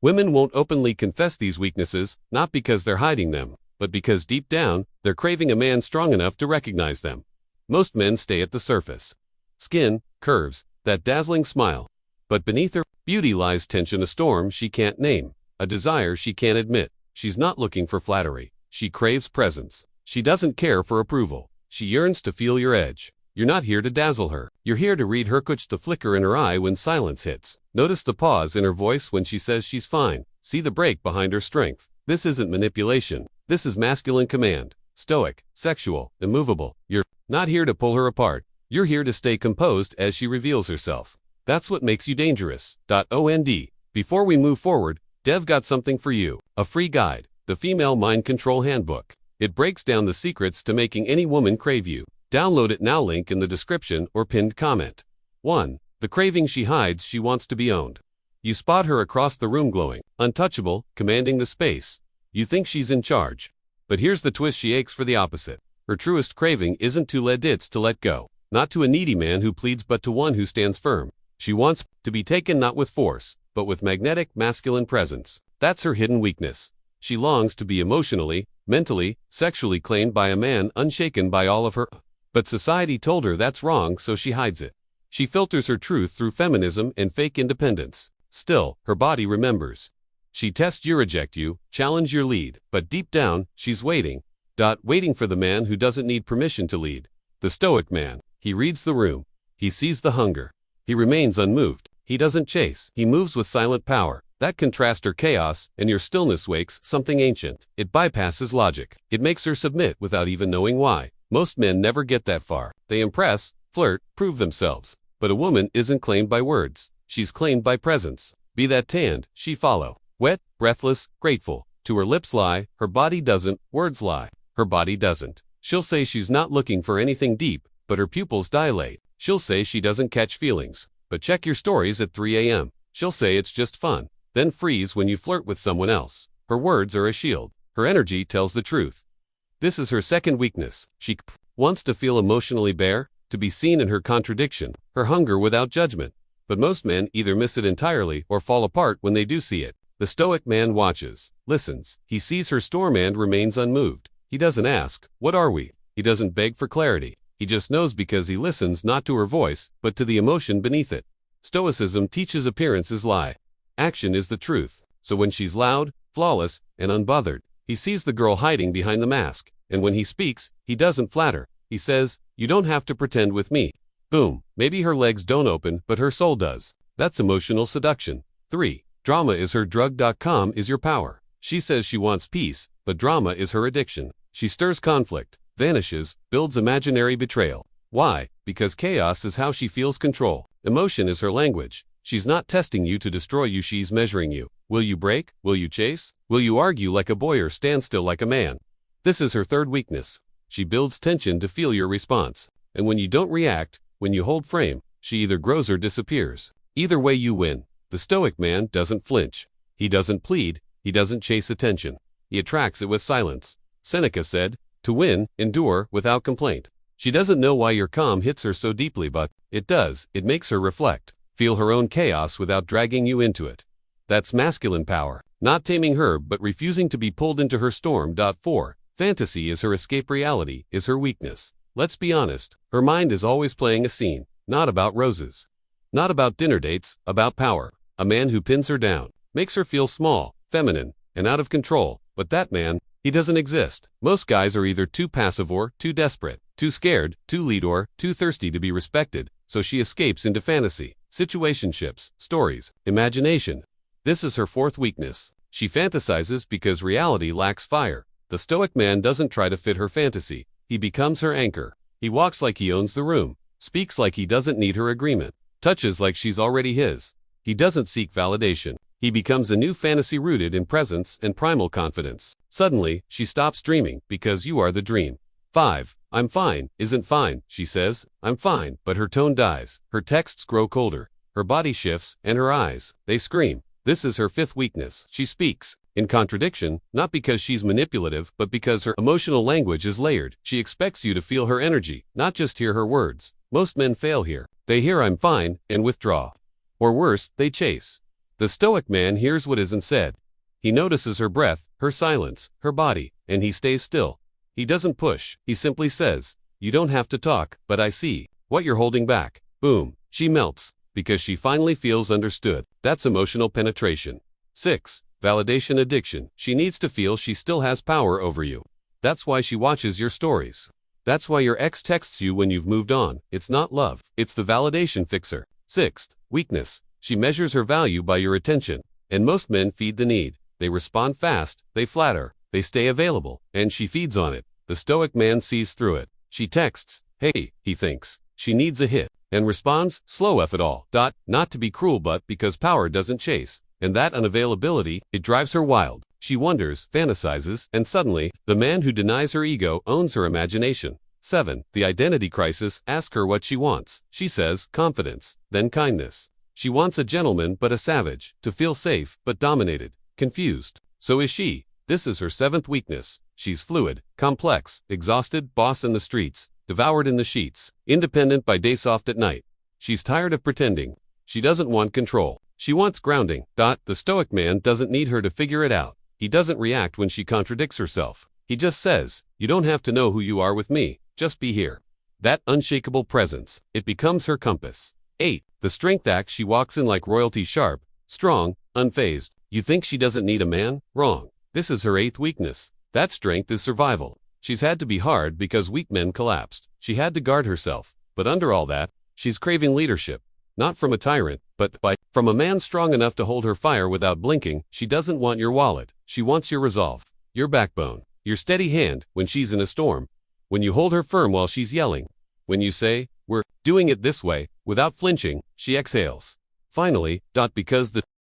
Women won't openly confess these weaknesses, not because they're hiding them, but because deep down, they're craving a man strong enough to recognize them. Most men stay at the surface. Skin, curves, that dazzling smile. But beneath her beauty lies tension, a storm she can't name, a desire she can't admit. She's not looking for flattery. She craves presence. She doesn't care for approval. She yearns to feel your edge. You're not here to dazzle her. You're here to read her, catch the flicker in her eye when silence hits. Notice the pause in her voice when she says she's fine. See the break behind her strength. This isn't manipulation. This is masculine command. Stoic, sexual, immovable. You're not here to pull her apart. You're here to stay composed as she reveals herself. That's what makes you dangerous. OND. Before we move forward, Dev got something for you. A free guide. The Female Mind Control Handbook. It breaks down the secrets to making any woman crave you. Download it now, link in the description or pinned comment. 1. The craving she hides. She wants to be owned. You spot her across the room, glowing, untouchable, commanding the space. You think she's in charge. But here's the twist: she aches for the opposite. Her truest craving isn't to let, it's to let go. Not to a needy man who pleads, but to one who stands firm. She wants to be taken not with force, but with magnetic, masculine presence. That's her hidden weakness. She longs to be emotionally, mentally, sexually claimed by a man unshaken by all of her. But society told her that's wrong, so she hides it. She filters her truth through feminism and fake independence. Still, her body remembers. She tests you, reject you, challenge your lead, but deep down, she's waiting. Waiting for the man who doesn't need permission to lead. The Stoic man. He reads the room. He sees the hunger. He remains unmoved. He doesn't chase. He moves with silent power. That contrasts her chaos, and your stillness wakes something ancient. It bypasses logic. It makes her submit without even knowing why. Most men never get that far. They impress, flirt, prove themselves. But a woman isn't claimed by words. She's claimed by presence. Be that tanned, she follow. Wet, breathless, grateful. To her lips lie, her body doesn't, words lie. Her body doesn't. She'll say she's not looking for anything deep, but her pupils dilate. She'll say she doesn't catch feelings, but check your stories at 3 a.m. She'll say it's just fun, then freeze when you flirt with someone else. Her words are a shield. Her energy tells the truth. This is her second weakness. She wants to feel emotionally bare, to be seen in her contradiction, her hunger without judgment. But most men either miss it entirely or fall apart when they do see it. The Stoic man watches, listens. He sees her storm and remains unmoved. He doesn't ask, "What are we?" He doesn't beg for clarity. He just knows because he listens not to her voice, but to the emotion beneath it. Stoicism teaches appearances lie. Action is the truth. So when she's loud, flawless, and unbothered, he sees the girl hiding behind the mask. And when he speaks, he doesn't flatter. He says, "You don't have to pretend with me." Boom. Maybe her legs don't open, but her soul does. That's emotional seduction. 3. Drama is her drug. Calm is your power. She says she wants peace, but drama is her addiction. She stirs conflict, vanishes, builds imaginary betrayal. Why? Because chaos is how she feels control. Emotion is her language. She's not testing you to destroy you, she's measuring you. Will you break? Will you chase? Will you argue like a boy or stand still like a man? This is her third weakness. She builds tension to feel your response. And when you don't react, when you hold frame, she either grows or disappears. Either way you win. The Stoic man doesn't flinch. He doesn't plead. He doesn't chase attention. He attracts it with silence. Seneca said, "To win, endure without complaint." She doesn't know why your calm hits her so deeply, but it does. It makes her reflect, feel her own chaos without dragging you into it. That's masculine power. Not taming her, but refusing to be pulled into her storm. 4. Fantasy is her escape. Reality is her weakness. Let's be honest. Her mind is always playing a scene, not about roses. Not about dinner dates, about power. A man who pins her down, makes her feel small, feminine, and out of control. But that man, he doesn't exist. Most guys are either too passive or too desperate, too scared, too lead, or too thirsty to be respected. So she escapes into fantasy, situationships, stories, imagination. This is her fourth weakness. She fantasizes because reality lacks fire. The Stoic man doesn't try to fit her fantasy. He becomes her anchor. He walks like he owns the room, speaks like he doesn't need her agreement, touches like she's already his. He doesn't seek validation. He becomes a new fantasy rooted in presence and primal confidence. Suddenly, she stops dreaming because you are the dream. 5. I'm fine, isn't fine, she says. I'm fine, but her tone dies. Her texts grow colder. Her body shifts, and her eyes, they scream. This is her fifth weakness. She speaks in contradiction, not because she's manipulative, but because her emotional language is layered. She expects you to feel her energy, not just hear her words. Most men fail here. They hear "I'm fine" and withdraw. Or worse, they chase. The Stoic man hears what isn't said. He notices her breath, her silence, her body, and he stays still. He doesn't push, he simply says, "You don't have to talk, but I see what you're holding back." Boom, she melts, because she finally feels understood. That's emotional penetration. 6. Validation addiction. She needs to feel she still has power over you. That's why she watches your stories. That's why your ex texts you when you've moved on. It's not love, it's the validation fixer. 6th. Weakness. She measures her value by your attention, and most men feed the need. They respond fast, they flatter, they stay available, and she feeds on it. The Stoic man sees through it. She texts, "Hey," he thinks. She needs a hit, and responds, "Slow F it all." Not to be cruel, but because power doesn't chase. And that unavailability, it drives her wild. She wonders, fantasizes, and suddenly, the man who denies her ego owns her imagination. 7. The identity crisis. Ask her what she wants. She says, confidence, then kindness. She wants a gentleman but a savage, to feel safe but dominated, confused. So is she. This is her 7th weakness. She's fluid, complex, exhausted, boss in the streets, devoured in the sheets, independent by day, soft at night. She's tired of pretending. She doesn't want control. She wants grounding. The Stoic man doesn't need her to figure it out. He doesn't react when she contradicts herself. He just says, "You don't have to know who you are with me, just be here." That unshakable presence, it becomes her compass. 8. The strength act. She walks in like royalty, sharp, strong, unfazed. You think she doesn't need a man? Wrong. This is her 8th weakness. That strength is survival. She's had to be hard because weak men collapsed. She had to guard herself. But under all that, she's craving leadership. Not from a tyrant, but from a man strong enough to hold her fire without blinking. She doesn't want your wallet. She wants your resolve, your backbone, your steady hand when she's in a storm. When you hold her firm while she's yelling. When you say, "We're doing it this way," without flinching, she exhales. Finally, because the